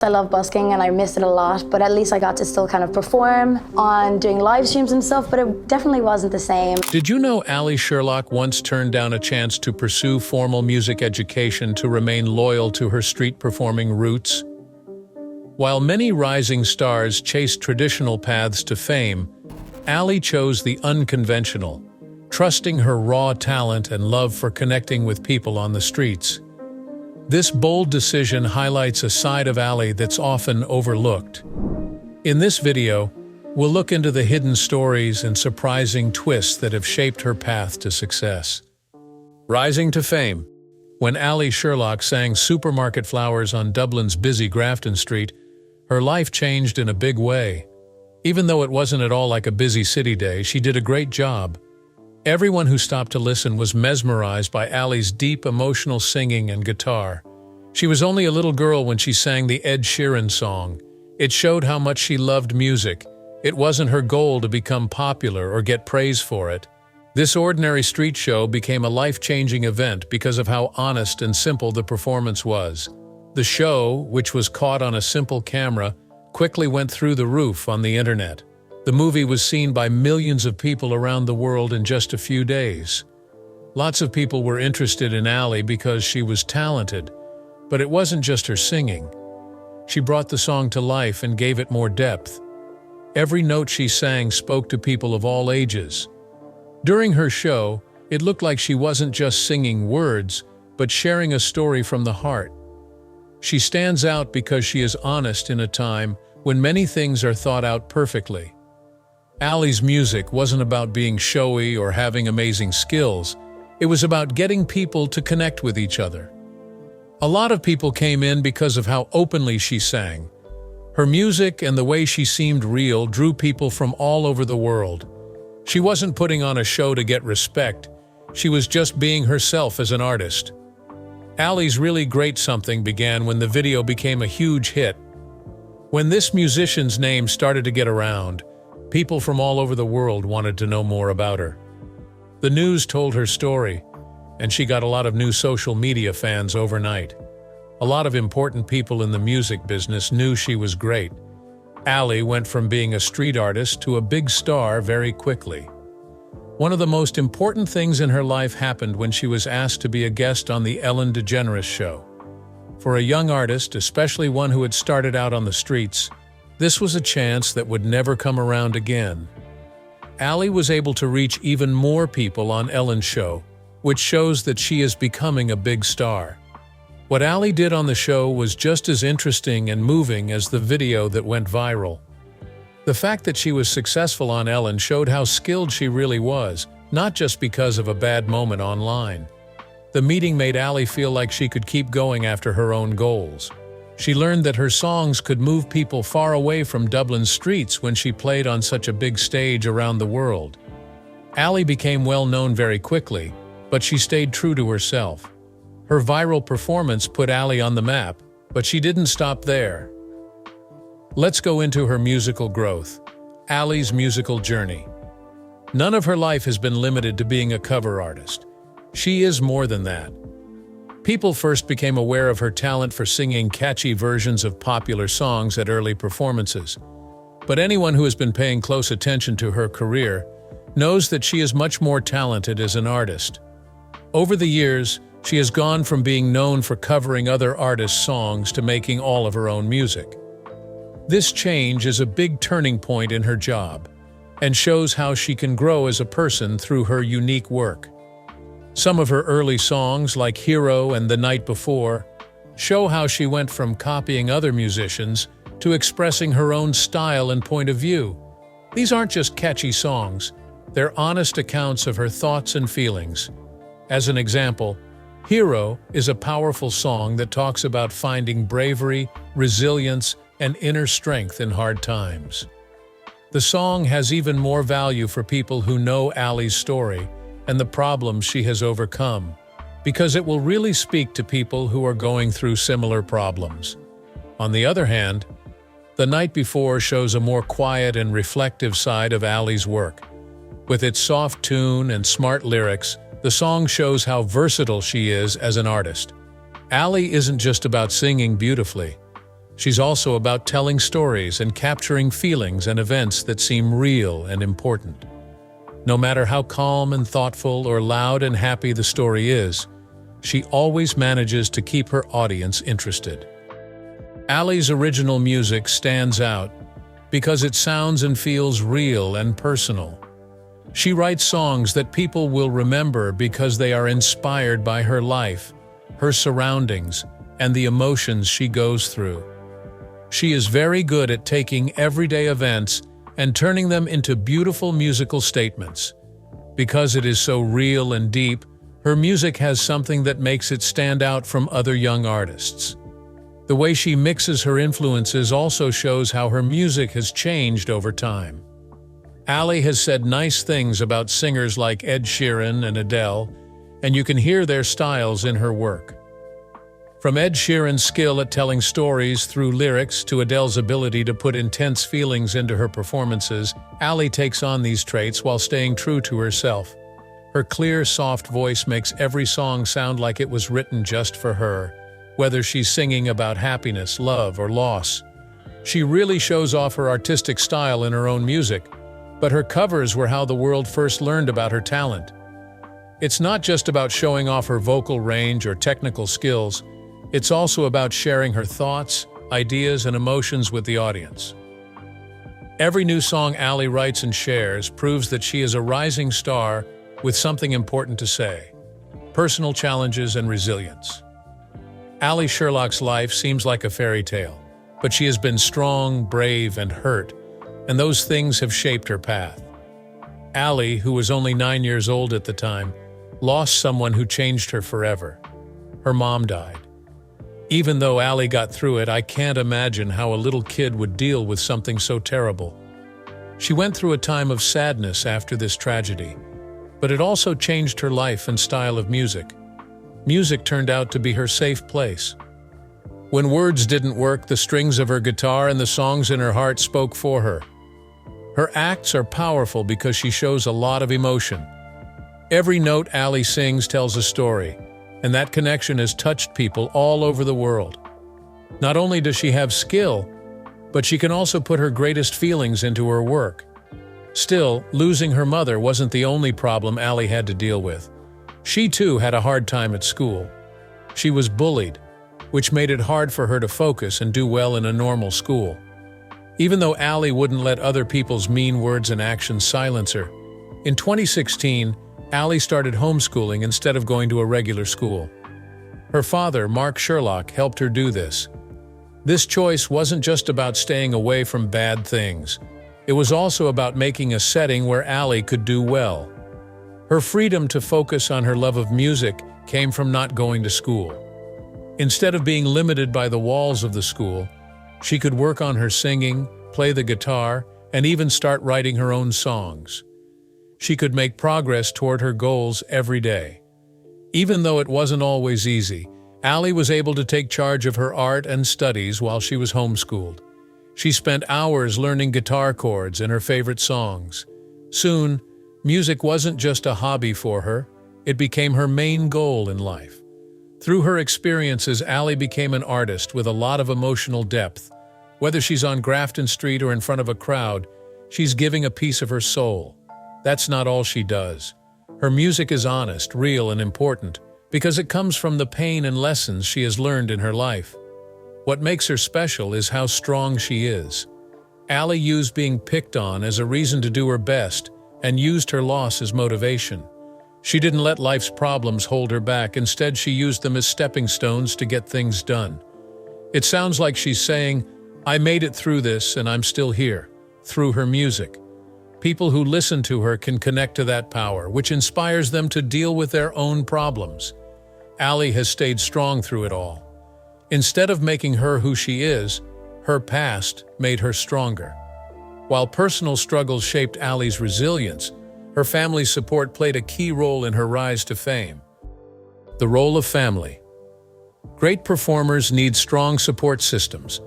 I love busking and I missed it a lot, but at least I got to still kind of perform on doing live streams and stuff, but it definitely wasn't the same. Did you know Allie Sherlock once turned down a chance to pursue formal music education to remain loyal to her street performing roots? While many rising stars chase traditional paths to fame, Allie chose the unconventional, trusting her raw talent and love for connecting with people on the streets. This bold decision highlights a side of Allie that's often overlooked. In this video, we'll look into the hidden stories and surprising twists that have shaped her path to success. Rising to fame. When Allie Sherlock sang Supermarket Flowers on Dublin's busy Grafton Street, her life changed in a big way. Even though it wasn't at all like a busy city day, she did a great job. Everyone who stopped to listen was mesmerized by Allie's deep, emotional singing and guitar. She was only a little girl when she sang the Ed Sheeran song. It showed how much she loved music. It wasn't her goal to become popular or get praise for it. This ordinary street show became a life-changing event because of how honest and simple the performance was. The show, which was caught on a simple camera, quickly went through the roof on the internet. The movie was seen by millions of people around the world in just a few days. Lots of people were interested in Allie because she was talented, but it wasn't just her singing. She brought the song to life and gave it more depth. Every note she sang spoke to people of all ages. During her show, it looked like she wasn't just singing words, but sharing a story from the heart. She stands out because she is honest in a time when many things are thought out perfectly. Allie's music wasn't about being showy or having amazing skills. It was about getting people to connect with each other. A lot of people came in because of how openly she sang. Her music and the way she seemed real drew people from all over the world. She wasn't putting on a show to get respect. She was just being herself as an artist. Allie's Really Great Something began when the video became a huge hit. When this musician's name started to get around, people from all over the world wanted to know more about her. The news told her story, and she got a lot of new social media fans overnight. A lot of important people in the music business knew she was great. Allie went from being a street artist to a big star very quickly. One of the most important things in her life happened when she was asked to be a guest on the Ellen DeGeneres show. For a young artist, especially one who had started out on the streets, this was a chance that would never come around again. Allie was able to reach even more people on Ellen's show, which shows that she is becoming a big star. What Allie did on the show was just as interesting and moving as the video that went viral. The fact that she was successful on Ellen showed how skilled she really was, not just because of a bad moment online. The meeting made Allie feel like she could keep going after her own goals. She learned that her songs could move people far away from Dublin's streets when she played on such a big stage around the world. Allie became well known very quickly, but she stayed true to herself. Her viral performance put Allie on the map, but she didn't stop there. Let's go into her musical growth. Allie's musical journey. None of her life has been limited to being a cover artist. She is more than that. People first became aware of her talent for singing catchy versions of popular songs at early performances. But anyone who has been paying close attention to her career knows that she is much more talented as an artist. Over the years, she has gone from being known for covering other artists' songs to making all of her own music. This change is a big turning point in her job and shows how she can grow as a person through her unique work. Some of her early songs, like Hero and The Night Before, show how she went from copying other musicians to expressing her own style and point of view. These aren't just catchy songs, they're honest accounts of her thoughts and feelings. As an example, Hero is a powerful song that talks about finding bravery, resilience, and inner strength in hard times. The song has even more value for people who know Allie's story and the problems she has overcome, because it will really speak to people who are going through similar problems. On the other hand, The Night Before shows a more quiet and reflective side of Allie's work. With its soft tune and smart lyrics, the song shows how versatile she is as an artist. Allie isn't just about singing beautifully. She's also about telling stories and capturing feelings and events that seem real and important. No matter how calm and thoughtful or loud and happy the story is, she always manages to keep her audience interested. Allie's original music stands out because it sounds and feels real and personal. She writes songs that people will remember because they are inspired by her life, her surroundings, and the emotions she goes through. She is very good at taking everyday events and turning them into beautiful musical statements. Because it is so real and deep, her music has something that makes it stand out from other young artists. The way she mixes her influences also shows how her music has changed over time. Allie has said nice things about singers like Ed Sheeran and Adele, and you can hear their styles in her work. From Ed Sheeran's skill at telling stories through lyrics to Adele's ability to put intense feelings into her performances, Allie takes on these traits while staying true to herself. Her clear, soft voice makes every song sound like it was written just for her, whether she's singing about happiness, love, or loss. She really shows off her artistic style in her own music, but her covers were how the world first learned about her talent. It's not just about showing off her vocal range or technical skills. It's also about sharing her thoughts, ideas, and emotions with the audience. Every new song Allie writes and shares proves that she is a rising star with something important to say: personal challenges and resilience. Allie Sherlock's life seems like a fairy tale, but she has been strong, brave, and hurt, and those things have shaped her path. Allie, who was only 9 years old at the time, lost someone who changed her forever. Her mom died. Even though Allie got through it, I can't imagine how a little kid would deal with something so terrible. She went through a time of sadness after this tragedy, but it also changed her life and style of music. Music turned out to be her safe place. When words didn't work, the strings of her guitar and the songs in her heart spoke for her. Her acts are powerful because she shows a lot of emotion. Every note Allie sings tells a story, and that connection has touched people all over the world. Not only does she have skill, but she can also put her greatest feelings into her work. Still, losing her mother wasn't the only problem Allie had to deal with. She too had a hard time at school. She was bullied, which made it hard for her to focus and do well in a normal school. Even though Allie wouldn't let other people's mean words and actions silence her, in 2016, Allie started homeschooling instead of going to a regular school. Her father, Mark Sherlock, helped her do this. This choice wasn't just about staying away from bad things. It was also about making a setting where Allie could do well. Her freedom to focus on her love of music came from not going to school. Instead of being limited by the walls of the school, she could work on her singing, play the guitar, and even start writing her own songs. She could make progress toward her goals every day. Even though it wasn't always easy, Allie was able to take charge of her art and studies while she was homeschooled. She spent hours learning guitar chords and her favorite songs. Soon, music wasn't just a hobby for her, it became her main goal in life. Through her experiences, Allie became an artist with a lot of emotional depth. Whether she's on Grafton Street or in front of a crowd, she's giving a piece of her soul. That's not all she does. Her music is honest, real, and important because it comes from the pain and lessons she has learned in her life. What makes her special is how strong she is. Allie used being picked on as a reason to do her best and used her loss as motivation. She didn't let life's problems hold her back. Instead, she used them as stepping stones to get things done. It sounds like she's saying, "I made it through this and I'm still here," through her music. People who listen to her can connect to that power, which inspires them to deal with their own problems. Allie has stayed strong through it all. Instead of making her who she is, her past made her stronger. While personal struggles shaped Allie's resilience, her family's support played a key role in her rise to fame. The role of family. Great performers need strong support systems.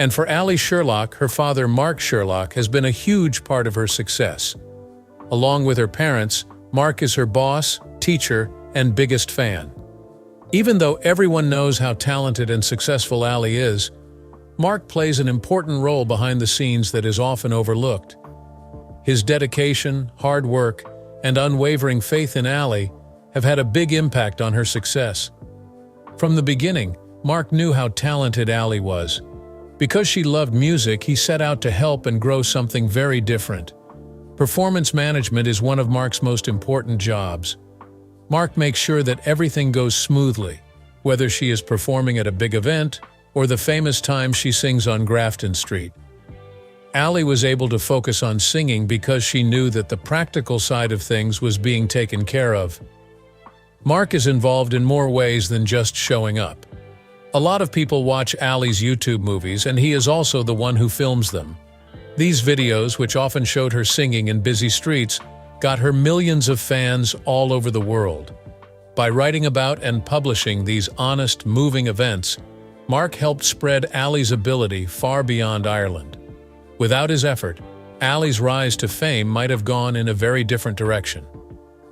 And for Allie Sherlock, her father, Mark Sherlock, has been a huge part of her success. Along with her parents, Mark is her boss, teacher, and biggest fan. Even though everyone knows how talented and successful Allie is, Mark plays an important role behind the scenes that is often overlooked. His dedication, hard work, and unwavering faith in Allie have had a big impact on her success. From the beginning, Mark knew how talented Allie was. Because she loved music, he set out to help and grow something very different. Performance management is one of Mark's most important jobs. Mark makes sure that everything goes smoothly, whether she is performing at a big event or the famous time she sings on Grafton Street. Allie was able to focus on singing because she knew that the practical side of things was being taken care of. Mark is involved in more ways than just showing up. A lot of people watch Allie's YouTube movies, and he is also the one who films them. These videos, which often showed her singing in busy streets, got her millions of fans all over the world. By writing about and publishing these honest, moving events, Mark helped spread Allie's ability far beyond Ireland. Without his effort, Allie's rise to fame might have gone in a very different direction.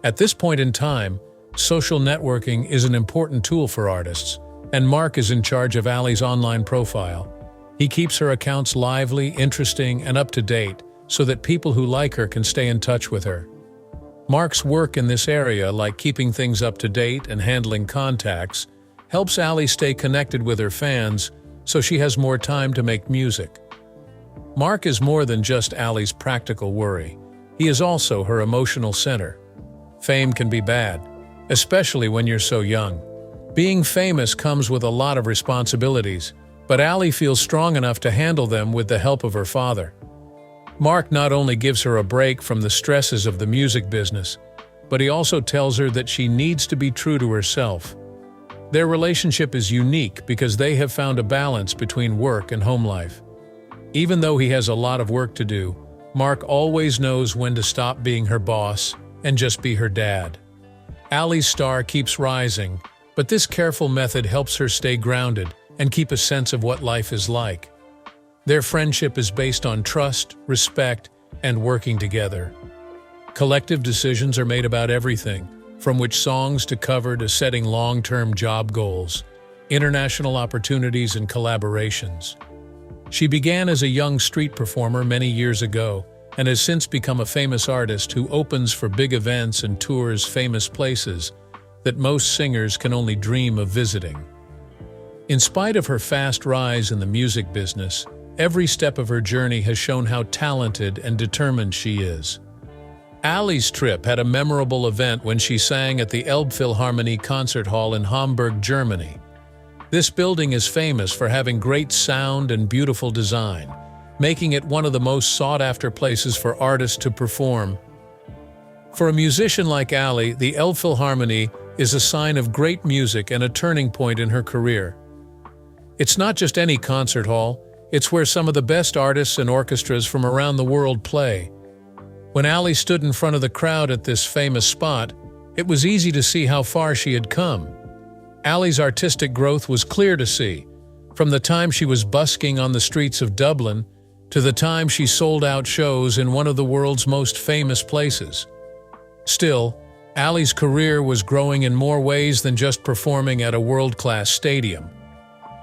At this point in time, social networking is an important tool for artists, and Mark is in charge of Allie's online profile. He keeps her accounts lively, interesting, and up to date so that people who like her can stay in touch with her. Mark's work in this area, like keeping things up to date and handling contacts, helps Allie stay connected with her fans so she has more time to make music. Mark is more than just Allie's practical worry. He is also her emotional center. Fame can be bad, especially when you're so young. Being famous comes with a lot of responsibilities, but Allie feels strong enough to handle them with the help of her father. Mark not only gives her a break from the stresses of the music business, but he also tells her that she needs to be true to herself. Their relationship is unique because they have found a balance between work and home life. Even though he has a lot of work to do, Mark always knows when to stop being her boss and just be her dad. Allie's star keeps rising, but this careful method helps her stay grounded and keep a sense of what life is like. Their friendship is based on trust, respect, and working together. Collective decisions are made about everything, from which songs to cover to setting long-term job goals, international opportunities and collaborations. She began as a young street performer many years ago and has since become a famous artist who opens for big events and tours famous places that most singers can only dream of visiting. In spite of her fast rise in the music business, every step of her journey has shown how talented and determined she is. Allie's trip had a memorable event when she sang at the Elbphilharmonie Concert Hall in Hamburg, Germany. This building is famous for having great sound and beautiful design, making it one of the most sought-after places for artists to perform. For a musician like Allie, the Elbphilharmonie is a sign of great music and a turning point in her career. It's not just any concert hall, it's where some of the best artists and orchestras from around the world play. When Allie stood in front of the crowd at this famous spot, it was easy to see how far she had come. Allie's artistic growth was clear to see, from the time she was busking on the streets of Dublin to the time she sold out shows in one of the world's most famous places. Still, Allie's career was growing in more ways than just performing at a world-class stadium.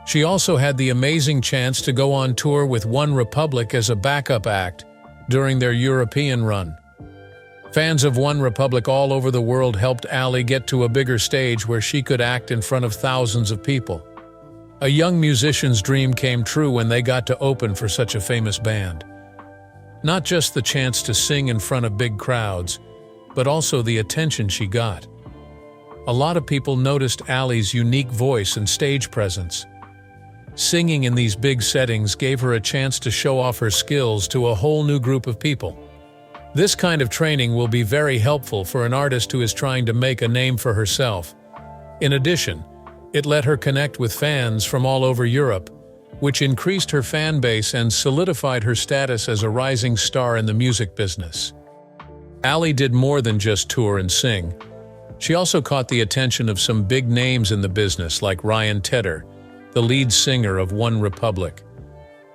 She also had the amazing chance to go on tour with One Republic as a backup act during their European run. Fans of One Republic all over the world helped Allie get to a bigger stage where she could act in front of thousands of people. A young musician's dream came true when they got to open for such a famous band. Not just the chance to sing in front of big crowds, but also the attention she got. A lot of people noticed Allie's unique voice and stage presence. Singing in these big settings gave her a chance to show off her skills to a whole new group of people. This kind of training will be very helpful for an artist who is trying to make a name for herself. In addition, it let her connect with fans from all over Europe, which increased her fan base and solidified her status as a rising star in the music business. Allie did more than just tour and sing. She also caught the attention of some big names in the business like Ryan Tedder, the lead singer of One Republic.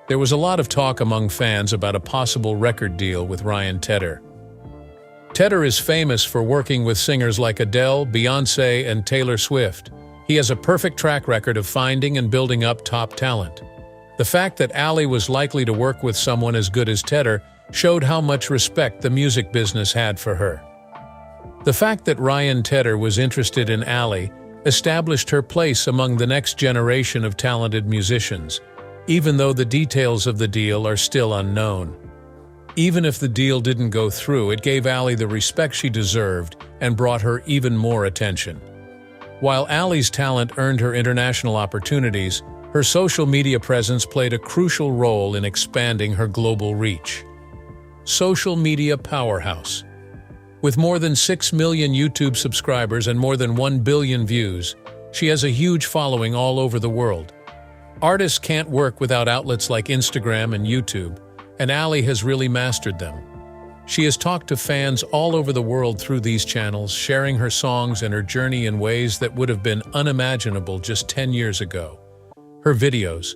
There was a lot of talk among fans about a possible record deal with Ryan Tedder. Tedder is famous for working with singers like Adele, Beyoncé, and Taylor Swift. He has a perfect track record of finding and building up top talent. The fact that Allie was likely to work with someone as good as Tedder showed how much respect the music business had for her. The fact that Ryan Tedder was interested in Allie established her place among the next generation of talented musicians, even though the details of the deal are still unknown. Even if the deal didn't go through, it gave Allie the respect she deserved and brought her even more attention. While Allie's talent earned her international opportunities, her social media presence played a crucial role in expanding her global reach. Social media powerhouse. With more than 6 million YouTube subscribers and more than 1 billion views, she has a huge following all over the world. Artists can't work without outlets like Instagram and YouTube, and Allie has really mastered them. She has talked to fans all over the world through these channels, sharing her songs and her journey in ways that would have been unimaginable just 10 years ago. Her videos,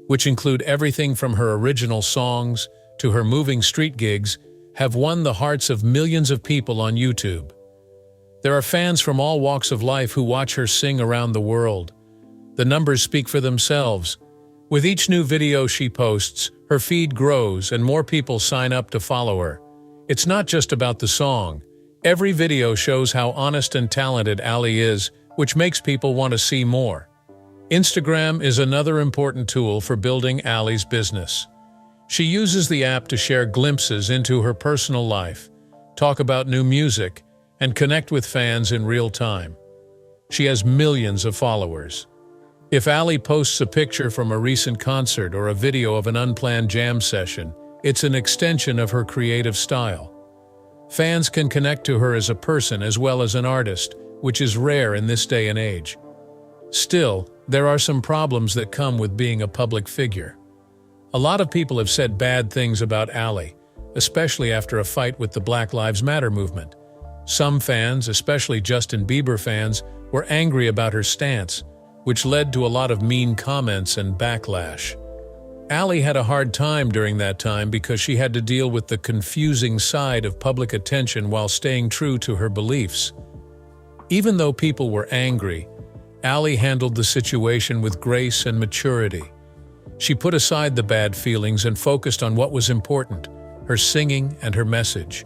which include everything from her original songs to her moving street gigs, have won the hearts of millions of people on YouTube. There are fans from all walks of life who watch her sing around the world. The numbers speak for themselves. With each new video she posts, her feed grows and more people sign up to follow her. It's not just about the song. Every video shows how honest and talented Allie is, which makes people want to see more. Instagram is another important tool for building Allie's business. She uses the app to share glimpses into her personal life, talk about new music, and connect with fans in real time. She has millions of followers. If Allie posts a picture from a recent concert or a video of an unplanned jam session, it's an extension of her creative style. Fans can connect to her as a person as well as an artist, which is rare in this day and age. Still, there are some problems that come with being a public figure. A lot of people have said bad things about Allie, especially after a fight with the Black Lives Matter movement. Some fans, especially Justin Bieber fans, were angry about her stance, which led to a lot of mean comments and backlash. Allie had a hard time during that time because she had to deal with the confusing side of public attention while staying true to her beliefs. Even though people were angry, Allie handled the situation with grace and maturity. She put aside the bad feelings and focused on what was important, her singing and her message.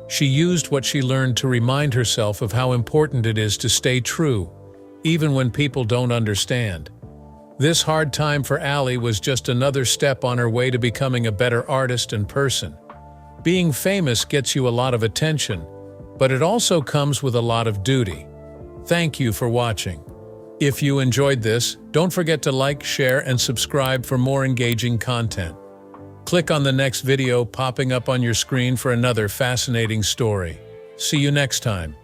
She used what she learned to remind herself of how important it is to stay true, even when people don't understand. This hard time for Allie was just another step on her way to becoming a better artist and person. Being famous gets you a lot of attention, but it also comes with a lot of duty. Thank you for watching. If you enjoyed this, don't forget to like, share, and subscribe for more engaging content. Click on the next video popping up on your screen for another fascinating story. See you next time.